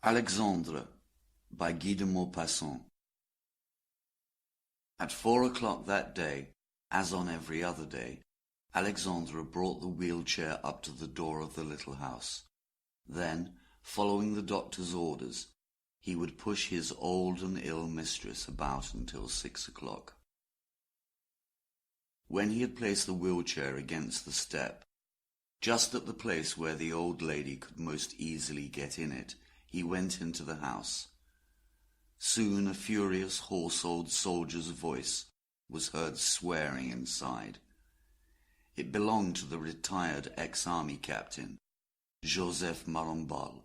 Alexandre by Guy de Maupassant. At 4 o'clock that day, as on every other day, Alexandre brought the wheelchair up to the door of the little house. Then, following the doctor's orders, he would push his old and ill mistress about until 6 o'clock. When he had placed the wheelchair against the step, just at the place where the old lady could most easily get in it, he went into the house. Soon a furious, hoarse old soldier's voice was heard swearing inside. It belonged to the retired ex-army captain, Joseph Marambal,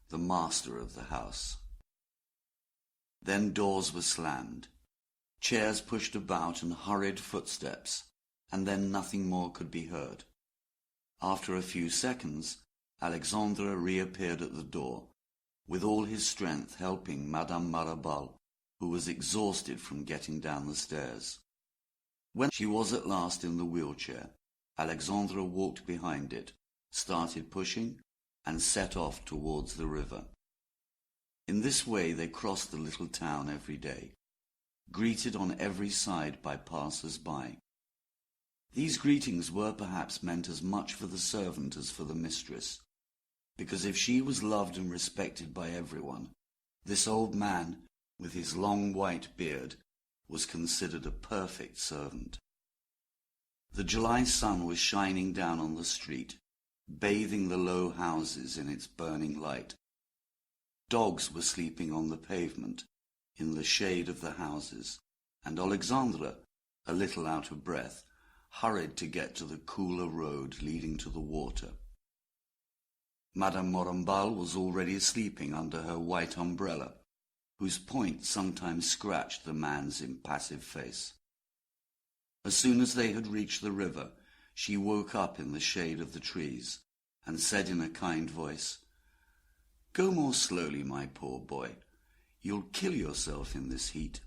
the master of the house. Then doors were slammed, chairs pushed about and hurried footsteps, and then nothing more could be heard. After a few seconds, Alexandre reappeared at the door, with all his strength helping Madame Marambal, who was exhausted from getting down the stairs. When she was at last in the wheelchair, Alexandre walked behind it, started pushing, and set off towards the river. In this way they crossed the little town every day, greeted on every side by passers-by. These greetings were perhaps meant as much for the servant as for the mistress, because if she was loved and respected by everyone, this old man, with his long white beard, was considered a perfect servant. The July sun was shining down on the street, bathing the low houses in its burning light. Dogs were sleeping on the pavement, in the shade of the houses, and Alexandre, a little out of breath, hurried to get to the cooler road leading to the water. Madame Marambal was already sleeping under her white umbrella, whose point sometimes scratched the man's impassive face. As soon as they had reached the river, she woke up in the shade of the trees, and said in a kind voice, "Go more slowly, my poor boy. You'll kill yourself in this heat."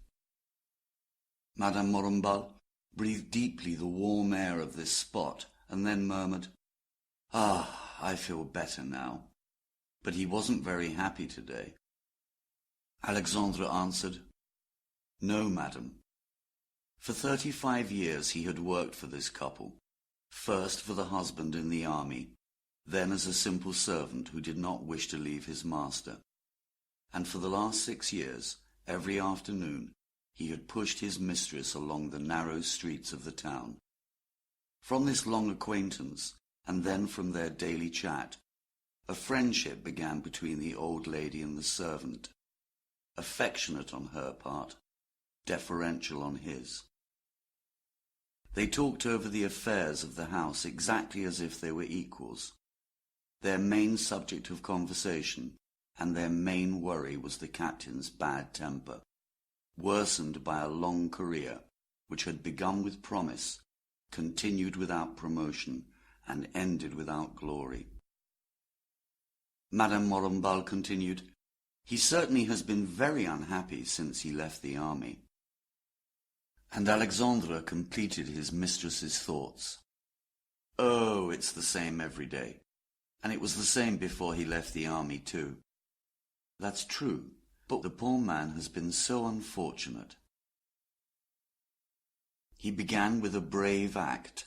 Madame Marambal breathed deeply the warm air of this spot, and then murmured, "Ah, I feel better now." But he wasn't very happy today. Alexandre answered, "No, madam." For 35 years he had worked for this couple, first for the husband in the army, then as a simple servant who did not wish to leave his master. And for the last 6 years, every afternoon, he had pushed his mistress along the narrow streets of the town. From this long acquaintance, and then from their daily chat, a friendship began between the old lady and the servant, affectionate on her part, deferential on his. They talked over the affairs of the house exactly as if they were equals. Their main subject of conversation and their main worry was the captain's bad temper, worsened by a long career which had begun with promise, continued without promotion, and ended without glory. Madame Marambal continued, "He certainly has been very unhappy since he left the army." And Alexandre completed his mistress's thoughts. "Oh, it's the same every day, and it was the same before he left the army too." "That's true, but the poor man has been so unfortunate." He began with a brave act,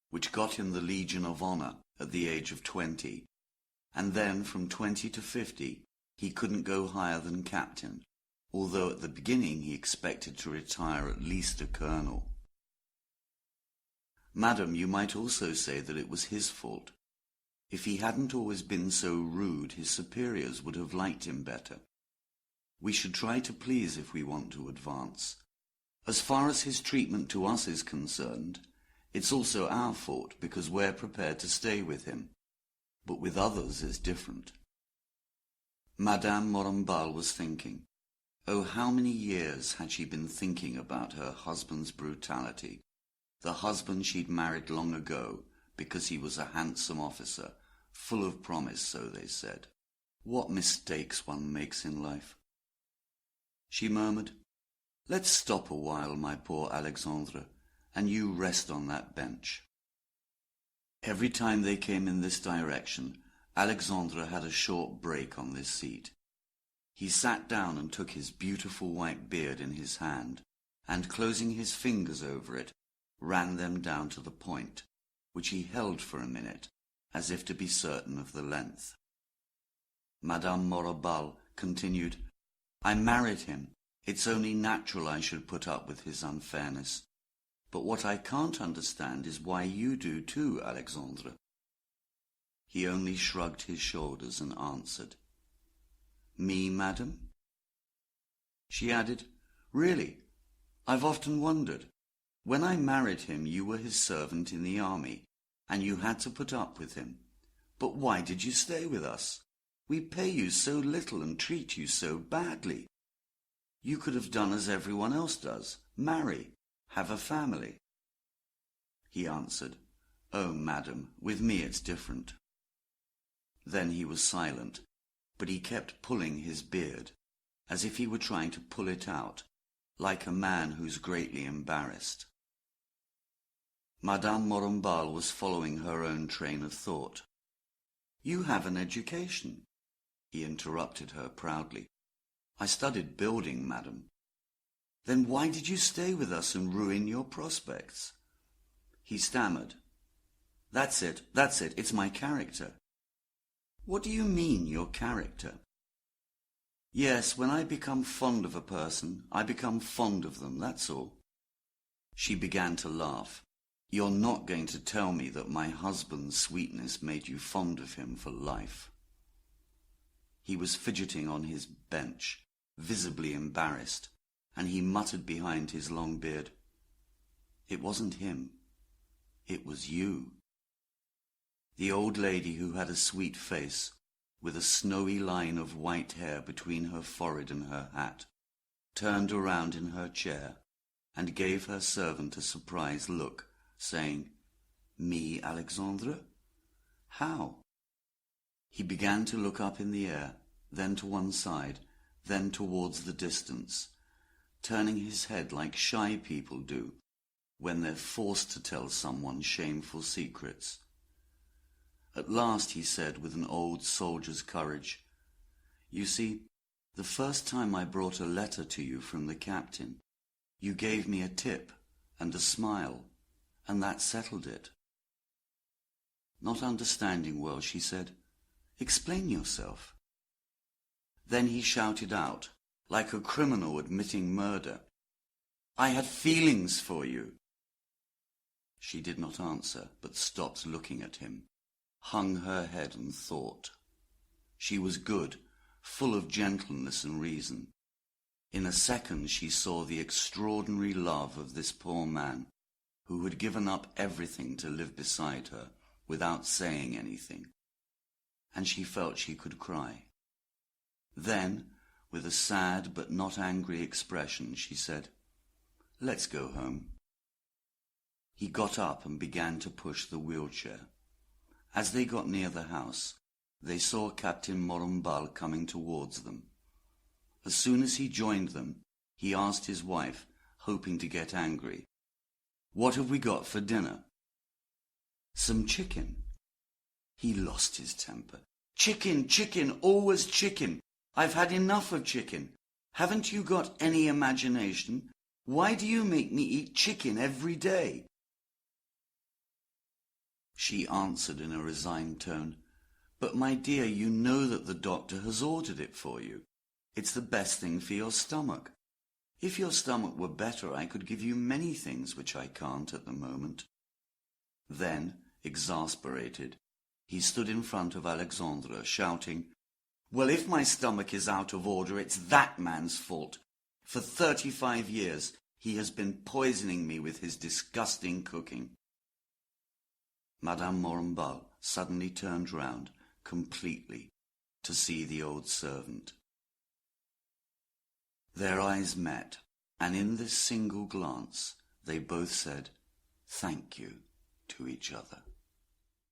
which got him the Legion of Honor at the age of 20, and then from 20 to 50 he couldn't go higher than captain, although at the beginning he expected to retire at least a colonel. Madam, you might also say that it was his fault. If he hadn't always been so rude, his superiors would have liked him better. We should try to please if we want to advance. As far as his treatment to us is concerned, it's also our fault because we're prepared to stay with him, but with others it's different. Madame Marambal was thinking. Oh, how many years had she been thinking about her husband's brutality, the husband she'd married long ago because he was a handsome officer, full of promise, so they said. What mistakes one makes in life. She murmured, "Let's stop a while, my poor Alexandre, and you rest on that bench." Every time they came in this direction, Alexandre had a short break on this seat. He sat down and took his beautiful white beard in his hand, and closing his fingers over it, ran them down to the point, which he held for a minute, as if to be certain of the length. Madame Morabal continued, "I married him. It's only natural I should put up with his unfairness. But what I can't understand is why you do too, Alexandre." He only shrugged his shoulders and answered, "Me, madam?" She added, "Really, I've often wondered. When I married him, you were his servant in the army, and you had to put up with him. But why did you stay with us? We pay you so little and treat you so badly. You could have done as everyone else does, marry, have a family." He answered, "Oh, madam, with me it's different." Then he was silent, but he kept pulling his beard, as if he were trying to pull it out, like a man who's greatly embarrassed. Madame Morambal was following her own train of thought. "You have an education," he interrupted her proudly. "I studied building, madam." "Then why did you stay with us and ruin your prospects?" He stammered. That's it, it's my character." "What do you mean, your character?" "Yes, when I become fond of a person, I become fond of them, that's all." She began to laugh. "You're not going to tell me that my husband's sweetness made you fond of him for life?" He was fidgeting on his bench, visibly embarrassed, and he muttered behind his long beard, "It wasn't him. It was you." The old lady, who had a sweet face, with a snowy line of white hair between her forehead and her hat, turned around in her chair and gave her servant a surprised look, saying, "Me, Alexandre? How?" He began to look up in the air, then to one side, then towards the distance, turning his head like shy people do when they're forced to tell someone shameful secrets. At last he said with an old soldier's courage, "You see, the first time I brought a letter to you from the captain, you gave me a tip and a smile, and that settled it." Not understanding well, she said, "Explain yourself." Then he shouted out, like a criminal admitting murder, "I had feelings for you." She did not answer, but stopped looking at him, hung her head and thought. She was good, full of gentleness and reason. In a second she saw the extraordinary love of this poor man, who had given up everything to live beside her without saying anything, and she felt she could cry. Then, with a sad but not angry expression, she said, "Let's go home." He got up and began to push the wheelchair. As they got near the house, they saw Captain Morambal coming towards them. As soon as he joined them, he asked his wife, hoping to get angry, "What have we got for dinner?" "Some chicken." He lost his temper. "Chicken, chicken, always chicken. I've had enough of chicken. Haven't you got any imagination? Why do you make me eat chicken every day?" She answered in a resigned tone, "But my dear, you know that the doctor has ordered it for you. It's the best thing for your stomach. If your stomach were better, I could give you many things which I can't at the moment." Then, exasperated, he stood in front of Alexandre, shouting, "Well, if my stomach is out of order, it's that man's fault. For 35 years he has been poisoning me with his disgusting cooking." Madame Morambal suddenly turned round, completely, to see the old servant. Their eyes met, and in this single glance they both said, "Thank you," to each other.